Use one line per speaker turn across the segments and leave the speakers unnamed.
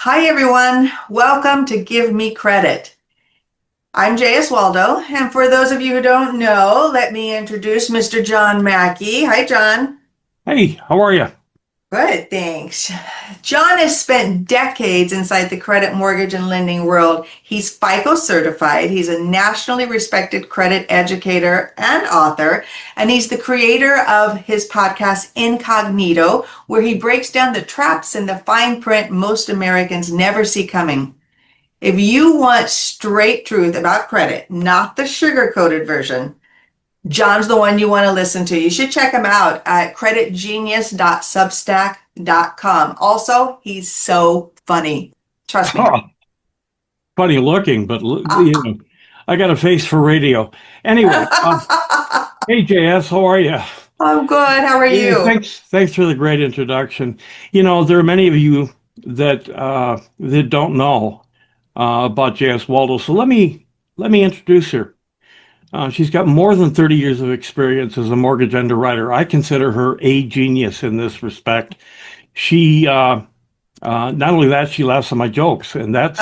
Hi, everyone. Welcome to Give Me Credit. I'm J.S. Waldo, and for those of you who don't know, let me introduce Mr. John Mackey. Hi, John.
Hey, how are you?
Good, thanks. John has spent decades inside the credit, mortgage, and lending world. He's FICO certified. He's a nationally respected credit educator and author, and he's the creator of his podcast, Incognito, where he breaks down the traps and the fine print most Americans never see coming. If you want straight truth about credit, not the sugar-coated version, John's the one you want to listen to. You should check him out at creditgenius.substack.com. Also, he's so funny. Trust me.
Oh, funny looking, but I got a face for radio. Anyway, hey JS, how are you?
I'm good. How are
Yeah,
you?
thanks for the great introduction. There are many of you that don't know about JS Waldo, so let me introduce her. She's got more than 30 years of experience as a mortgage underwriter. I consider her a genius in this respect. She Not only that, she laughs at my jokes, and that's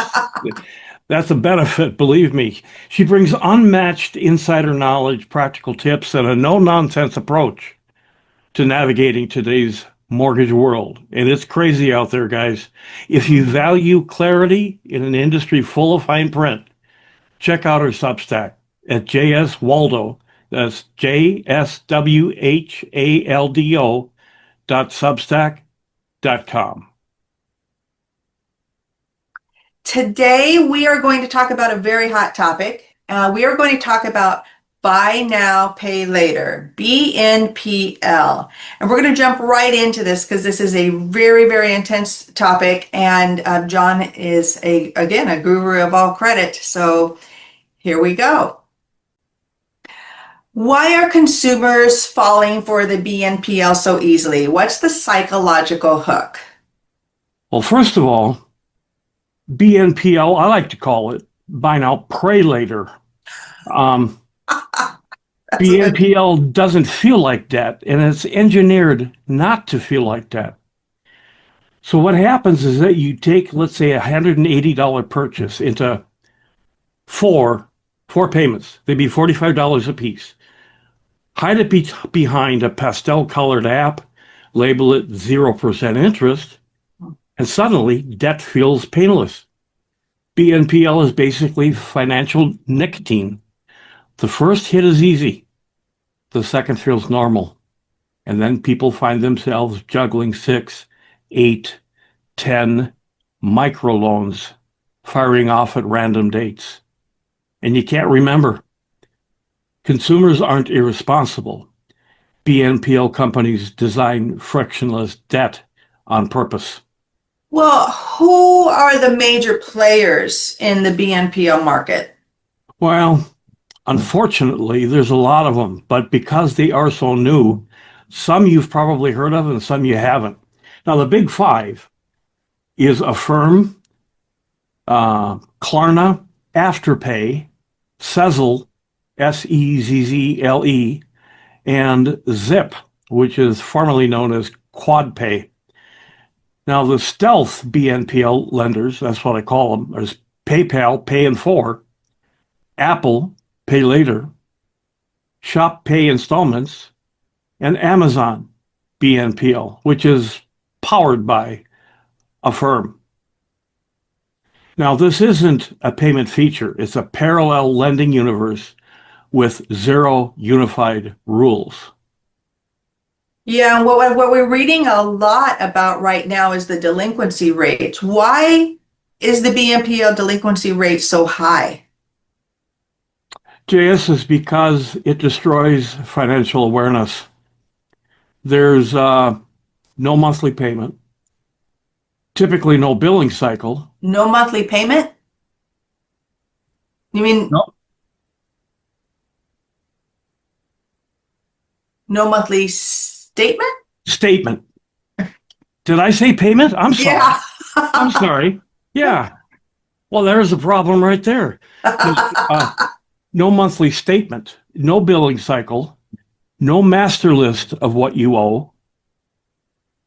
a benefit, believe me. She brings unmatched insider knowledge, practical tips, and a no-nonsense approach to navigating today's mortgage world. And it's crazy out there, guys. If you value clarity in an industry full of fine print, check out her Substack at JS Waldo. That's JSWHALDO.substack.com.
Today, we are going to talk about a very hot topic. We are going to talk about buy now, pay later, BNPL. And we're going to jump right into this because this is a very, very intense topic. And John is, again, a guru of all credit. So here we go. Why are consumers falling for the BNPL so easily? What's the psychological hook?
Well, first of all, BNPL, I like to call it buy now, pray later. Um,
That's a good.
BNPL doesn't feel like debt, and it's engineered not to feel like debt. So what happens is that you take, let's say, a $180 purchase into four payments. They'd be $45 a piece. Hide it behind a pastel-colored app, label it 0% interest, and suddenly debt feels painless. BNPL is basically financial nicotine. The first hit is easy. The second feels normal. And then people find themselves juggling 6, 8, 10 microloans firing off at random dates. And you can't remember. Consumers aren't irresponsible. BNPL companies design frictionless debt on purpose.
Well, who are the major players in the BNPL market?
Well, unfortunately, there's a lot of them, but because they are so new, some you've probably heard of and some you haven't. Now, the big five is Affirm, Klarna, Afterpay, Sezzle, Sezzle, and Zip, which is formerly known as QuadPay. Now, the stealth BNPL lenders, that's what I call them, is PayPal, Pay in 4, Apple, Pay Later, Shop Pay Installments, and Amazon BNPL, which is powered by Affirm. Now, this isn't a payment feature. It's a parallel lending universe with zero unified rules.
Yeah, and what we're reading a lot about right now is the delinquency rates. Why is the BNPL delinquency rate so high?
JS is because it destroys financial awareness. There's no monthly payment, typically no billing cycle.
No monthly payment? You mean
No
no monthly statement?
statement. Did I say payment? I'm sorry.
Yeah.
I'm sorry. Yeah. Well, there's a problem right there. 'Cause, no monthly statement, no billing cycle, no master list of what you owe,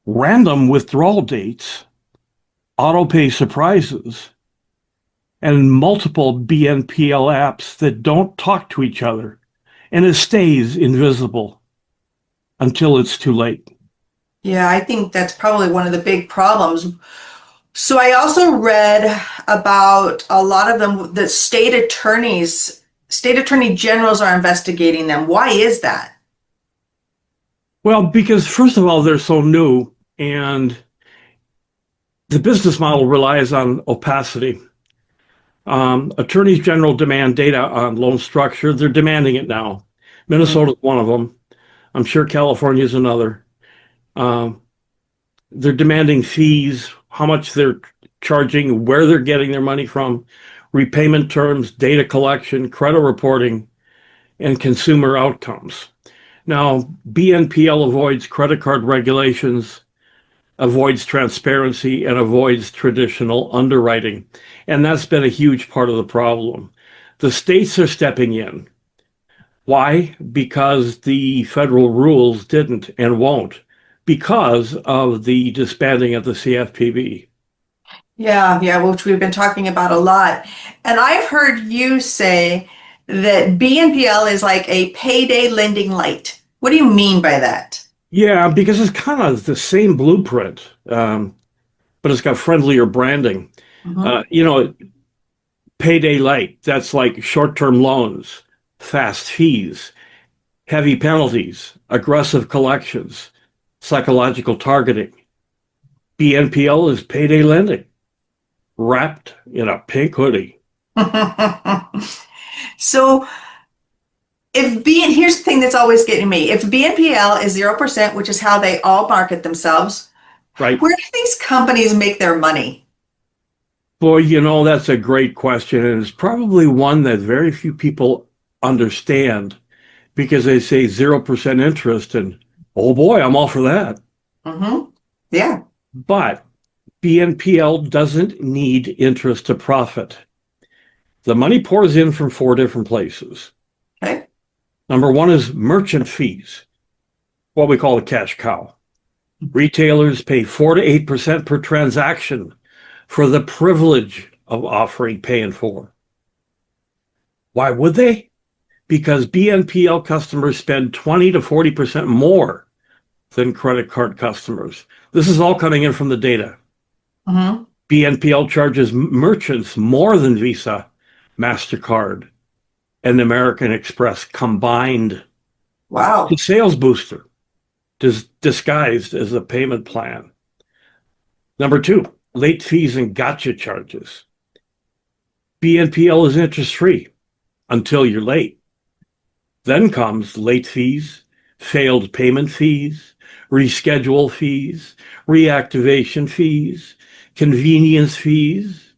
random withdrawal dates, auto pay surprises, and multiple BNPL apps that don't talk to each other, and it stays invisible until it's too late.
Yeah, I think that's probably one of the big problems. So I also read about a lot of them that state attorney generals are investigating them. Why is that?
Well, because first of all, they're so new, and the business model relies on opacity. Attorneys general demand data on loan structure. They're demanding it now. Minnesota's one of them. I'm sure California is another. Um, they're demanding fees, how much they're charging, where they're getting their money from, repayment terms, data collection, credit reporting, and consumer outcomes. Now, BNPL avoids credit card regulations, avoids transparency, and avoids traditional underwriting. And that's been a huge part of the problem. The states are stepping in. Why? Because the federal rules didn't and won't, because of the disbanding of the CFPB.
Yeah, which we've been talking about a lot. And I've heard you say that BNPL is like a payday lending light. What do you mean by that?
Yeah, because it's kind of the same blueprint, but it's got friendlier branding.
Mhm.
You know, payday light, that's like short-term loans, fast fees, heavy penalties, aggressive collections, psychological targeting. BNPL is payday lending, wrapped in a pink hoodie,
So here's the thing that's always getting me. If BNPL is 0%, which is how they all market themselves,
right?
where do these companies make their money?
Boy, that's a great question, and it's probably one that very few people understand because they say 0% interest, and oh boy, I'm all for that.
Hmm. Yeah.
But BNPL doesn't need interest to profit. The money pours in from four different places.
Okay.
Number one is merchant fees, what we call a cash cow. Retailers pay 4 to 8% per transaction for the privilege of offering pay in full. Why would they? Because BNPL customers spend 20 to 40% more than credit card customers. This is all coming in from the data.
Hmm.
BNPL charges merchants more than Visa, MasterCard, and American Express combined. The
Wow.
sales booster disguised as a payment plan. Number two, late fees and gotcha charges. BNPL is interest free until you're late. Then comes late fees, failed payment fees, reschedule fees, reactivation fees, convenience fees.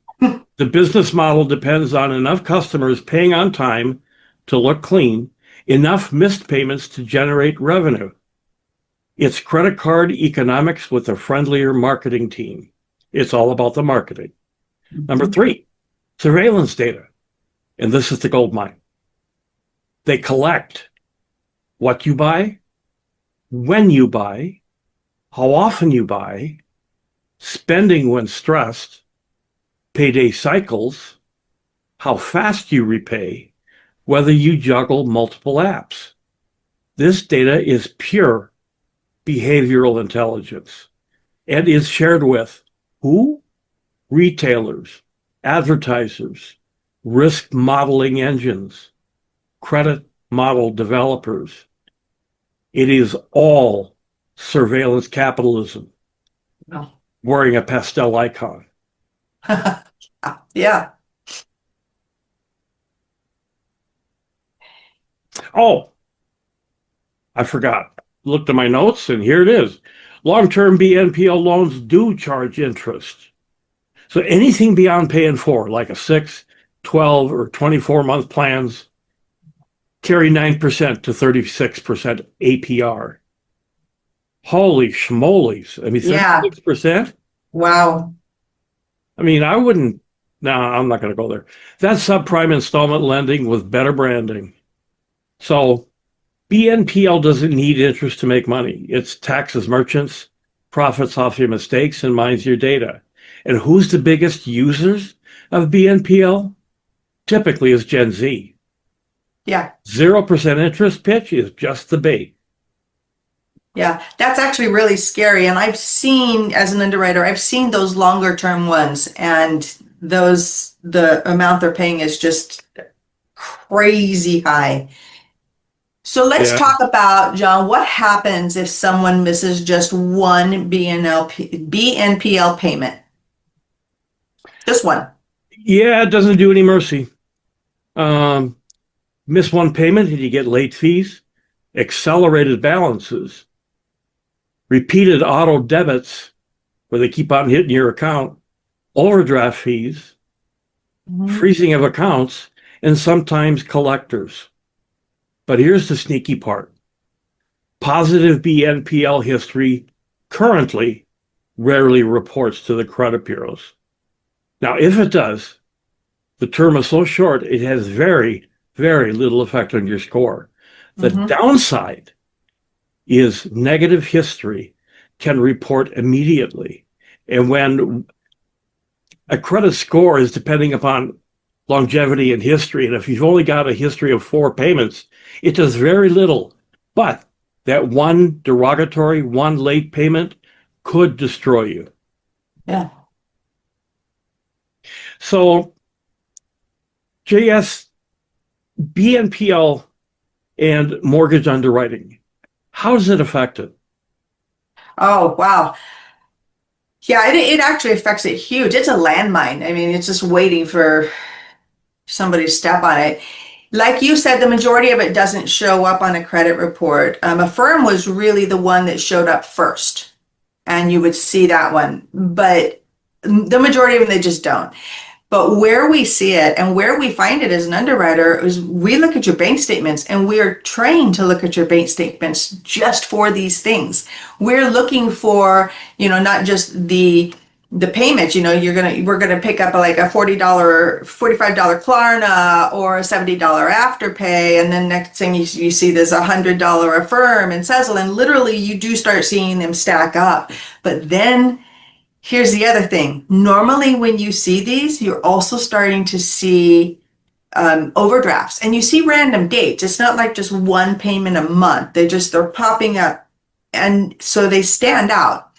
The business model depends on enough customers paying on time to look clean, enough missed payments to generate revenue. It's credit card economics with a friendlier marketing team. It's all about the marketing. Number three, surveillance data. And this is the gold mine. They collect what you buy, when you buy, how often you buy, spending when stressed, payday cycles, how fast you repay, whether you juggle multiple apps. This data is pure behavioral intelligence and is shared with who? Retailers, advertisers, risk modeling engines, credit model developers. It is all surveillance capitalism
No.
wearing a pastel icon.
Yeah.
Oh, I forgot. Looked at my notes and here it is. Long-term BNPL loans do charge interest. So anything beyond paying for, like a 6, 12, or 24-month plans, carry 9% to 36% APR. Holy schmolies. I mean,
Yeah.
36%?
Wow.
I mean, I wouldn't. No, I'm not going to go there. That's subprime installment lending with better branding. So BNPL doesn't need interest to make money. It's taxes merchants, profits off your mistakes, and mines your data. And who's the biggest users of BNPL? Typically is Gen Z.
Yeah.
0% interest pitch is just the bait.
Yeah, that's actually really scary. And I've seen, as an underwriter, I've seen those longer term ones, and the amount they're paying is just crazy high. So let's
Yeah.
talk about, John, what happens if someone misses just one BNPL payment? Just one.
Yeah, it doesn't do any mercy. Um, Miss one payment and you get late fees, accelerated balances, repeated auto debits where they keep on hitting your account, overdraft fees,
Mhm.
freezing of accounts, and sometimes collectors. But here's the sneaky part. Positive BNPL history currently rarely reports to the credit bureaus. Now, if it does, the term is so short, it has very, very little effect on your score. The
Mhm.
downside is negative history can report immediately. And when a credit score is depending upon longevity and history, and if you've only got a history of 4 payments, it does very little. But that one derogatory, one late payment could destroy you.
Yeah.
So, JS, BNPL and mortgage underwriting, how does it affect it?
Oh, wow. Yeah, it actually affects it huge. It's a landmine. I mean, it's just waiting for somebody to step on it. Like you said, the majority of it doesn't show up on a credit report. Affirm was really the one that showed up first, and you would see that one. But the majority of them, they just don't. But where we see it and where we find it as an underwriter is we look at your bank statements, and we are trained to look at your bank statements just for these things. We're looking for, not just the payments, we're gonna pick up like a $45 Klarna or a $70 Afterpay, and then next thing you see there's $100 Affirm and Sezzle, and literally you do start seeing them stack up. But then here's the other thing. Normally, when you see these, you're also starting to see overdrafts, and you see random dates. It's not like just one payment a month. They're popping up, and so they stand out.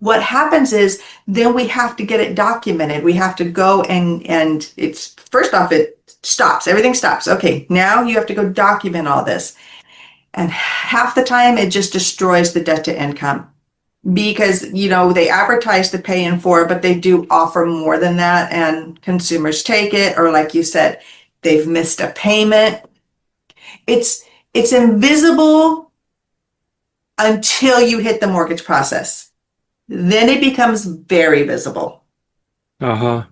What happens is then we have to get it documented. We have to go and it's first off, it stops. Everything stops. Okay, now you have to go document all this, and half the time it just destroys the debt to income, because they advertise the pay in four, but they do offer more than that, and consumers take it. Or like you said, they've missed a payment. It's invisible until you hit the mortgage process, then it becomes very visible.
Uh-huh.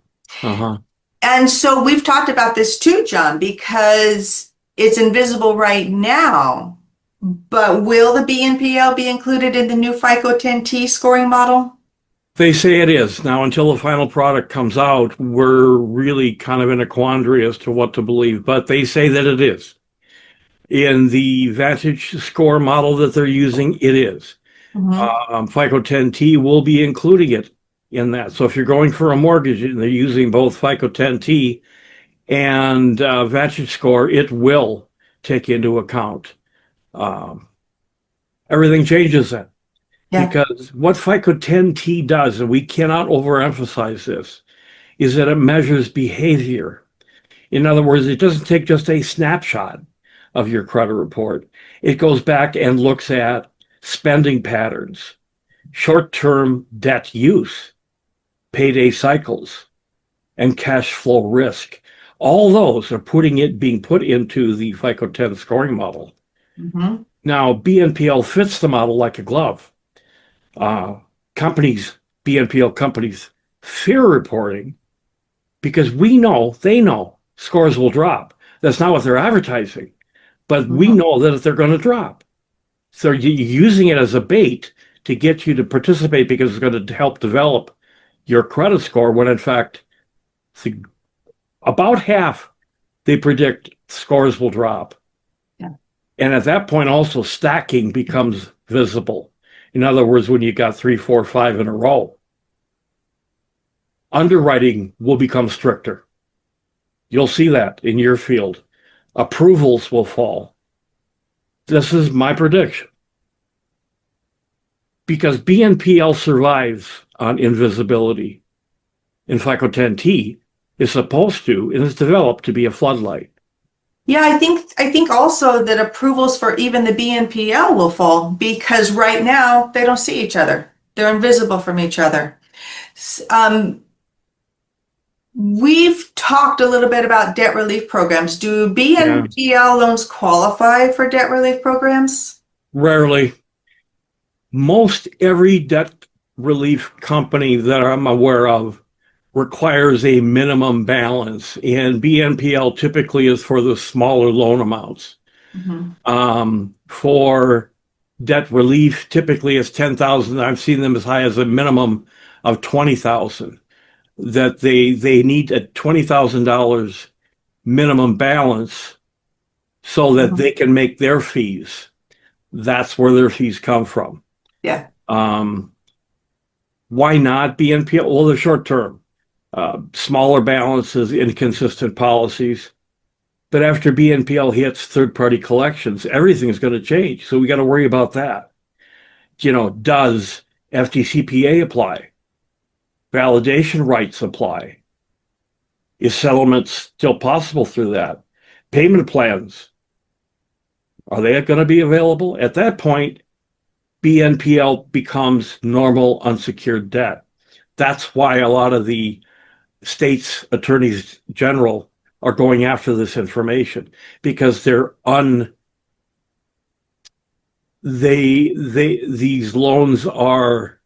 Uh-huh.
And so we've talked about this too, John, because it's invisible right now. But will the BNPL be included in the new FICO 10T scoring model?
They say it is. Now, until the final product comes out, we're really kind of in a quandary as to what to believe, but they say that it is. In the Vantage score model that they're using, it is.
Mm-hmm.
FICO 10T will be including it in that. So if you're going for a mortgage and they're using both FICO 10T and Vantage score, it will take into account. Um, Everything changes then.
Yeah.
Because what FICO 10T does, and we cannot overemphasize this, is that it measures behavior. In other words, it doesn't take just a snapshot of your credit report. It goes back and looks at spending patterns, short-term debt use, payday cycles, and cash flow risk. All those are being put into the FICO 10 scoring model.
Mm-hmm.
Now, BNPL fits the model like a glove. uh, companies, BNPL companies, fear reporting because they know scores will drop. That's not what they're advertising, but we
Mm-hmm.
know that they're going to drop. So you're using it as a bait to get you to participate because it's going to help develop your credit score when in fact, about half they predict scores will drop.
Yeah.
And at that point, also stacking becomes visible. In other words, when you got 3, 4, 5 in a row. underwriting will become stricter. You'll see that in your field. Approvals will fall. This is my prediction. Because BNPL survives on invisibility. And FICO 10T is supposed to, and is developed to be a floodlight.
Yeah, I think also that approvals for even the BNPL will fall because right now they don't see each other. They're invisible from each other. We've talked a little bit about debt relief programs. Do
Yeah.
BNPL loans qualify for debt relief programs?
Rarely. Most every debt relief company that I'm aware of requires a minimum balance, and BNPL typically is for the smaller loan amounts.
Mhm.
For debt relief, typically it's 10,000. I've seen them as high as a minimum of 20,000. That they need a $20,000 minimum balance so that
Mhm.
they can make their fees. That's where their fees come from.
Yeah.
Um, why not BNPL? Well, the short term, smaller balances, inconsistent policies. But after BNPL hits third party collections, everything's going to change. So we got to worry about that. Does FDCPA apply? Validation rights apply? Is settlement still possible through that? Payment plans, are they going to be available? At that point, BNPL becomes normal unsecured debt. That's why a lot of the states' attorneys general are going after this information because these loans are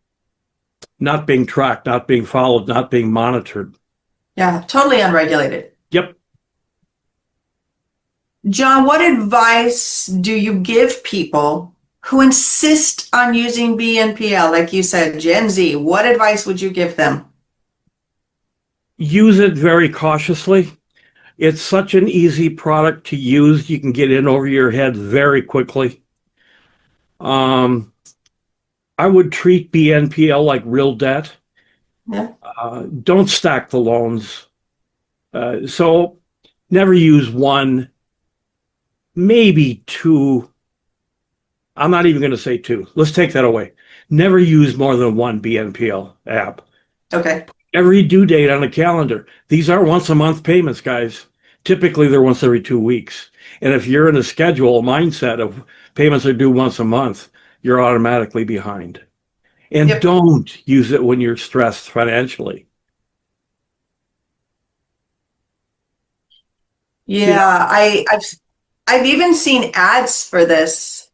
not being tracked, not being followed, not being monitored.
Yeah, totally unregulated.
Yep.
John, what advice do you give people who insist on using BNPL? Like you said, Gen Z, what advice would you give them?
Use it very cautiously. It's such an easy product to use. You can get in over your head very quickly. Um, I would treat BNPL like real debt.
Yeah.
Don't stack the loans. So never use one, maybe two. I'm not even going to say two. Let's take that away. Never use more than one BNPL app.
Okay.
Every due date on a calendar. These aren't once a month payments, guys. Typically, they're once every 2 weeks. And if you're in a schedule mindset of payments are due once a month, you're automatically behind. And
Yep.
don't use it when you're stressed financially. You know,
Yeah, I've even seen ads for this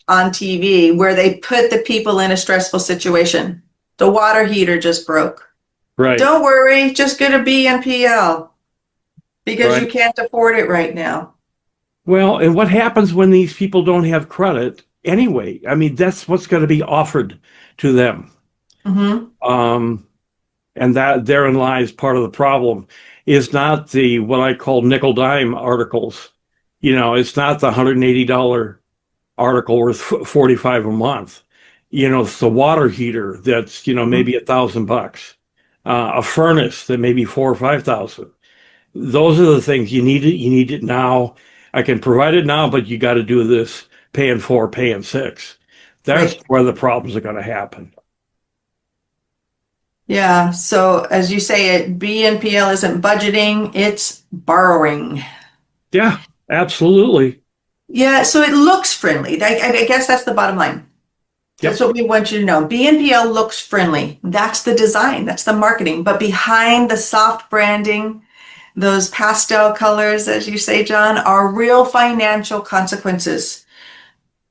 on TV where they put the people in a stressful situation. The water heater just broke.
right,
Don't worry, just get a BNPL because you
right.
can't afford it right now.
Well, and what happens when these people don't have credit anyway? I mean, that's what's going to be offered to them.
Hmm.
Um, and that therein lies part of the problem is not the what I call nickel dime articles. It's not the $180 article worth 45 a month. It's the water heater that's, maybe $1,000. A furnace that may be 4 or 5,000. Those are the things you need it. You need it now. I can provide it now, but you got to do this paying 4, paying 6. That's
Right.
where the problems are going to happen.
Yeah. So as you say, BNPL isn't budgeting, it's borrowing.
Yeah, absolutely.
Yeah. So it looks friendly. I guess that's the bottom line. That's
Yep.
what we want you to know. BNPL looks friendly. That's the design, that's the marketing. But behind the soft branding, those pastel colors, as you say, John, are real financial consequences.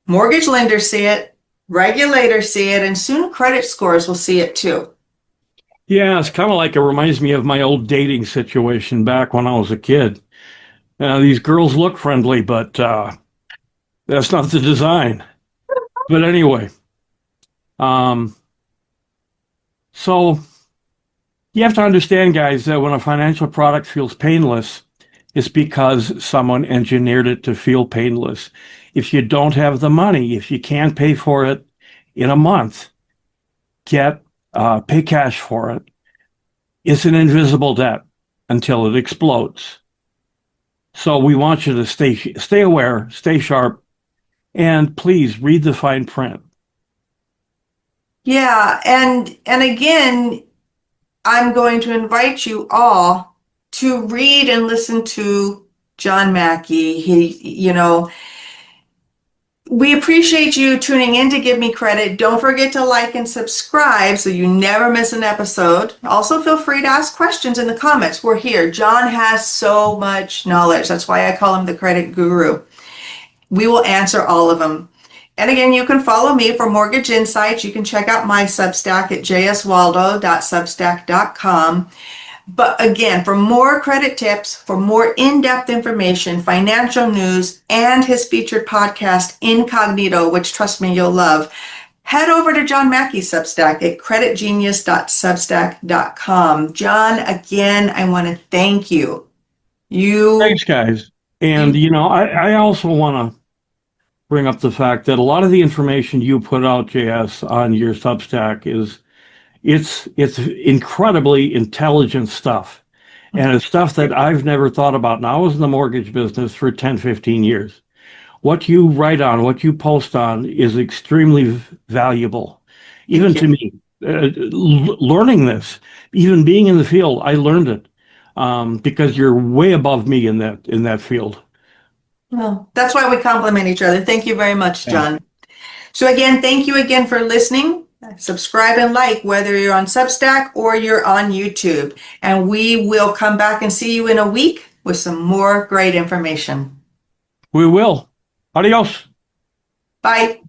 Mortgage lenders see it, regulators see it, and soon credit scores will see it too.
Yeah, it's kind of like it reminds me of my old dating situation back when I was a kid. These girls look friendly, but that's not the design. But anyway, um, so you have to understand, guys, that when a financial product feels painless, it's because someone engineered it to feel painless. If you don't have the money, if you can't pay for it in a month, get pay cash for it. It's an invisible debt until it explodes. So we want you to stay aware, stay sharp, and please read the fine print.
Yeah, and again, I'm going to invite you all to read and listen to John Mackey. We appreciate you tuning in to Give Me Credit. Don't forget to like and subscribe so you never miss an episode. Also, feel free to ask questions in the comments. We're here. John has so much knowledge. That's why I call him the credit guru. We will answer all of them. And again, you can follow me for mortgage insights. You can check out my Substack at jswaldo.substack.com. But again, for more credit tips, for more in-depth information, financial news, and his featured podcast, Incognito, which trust me, you'll love, head over to John Mackey's Substack at creditgenius.substack.com. John, again, I want to thank you.
Thanks, guys. And, I also want to bring up the fact that a lot of the information you put out, JS, on your Substack it's incredibly intelligent stuff. And it's stuff that I've never thought about. Now, I was in the mortgage business for 10, 15 years. What you write on, what you post on is extremely valuable, even to me. Learning this, even being in the field, I learned it because you're way above me in that field.
Well, that's why we complement each other. Thank you very much, John.
Yeah.
So again, thank you again for listening. Subscribe and like, whether you're on Substack or you're on YouTube. And we will come back and see you in a week with some more great information.
We will. Adios.
Bye.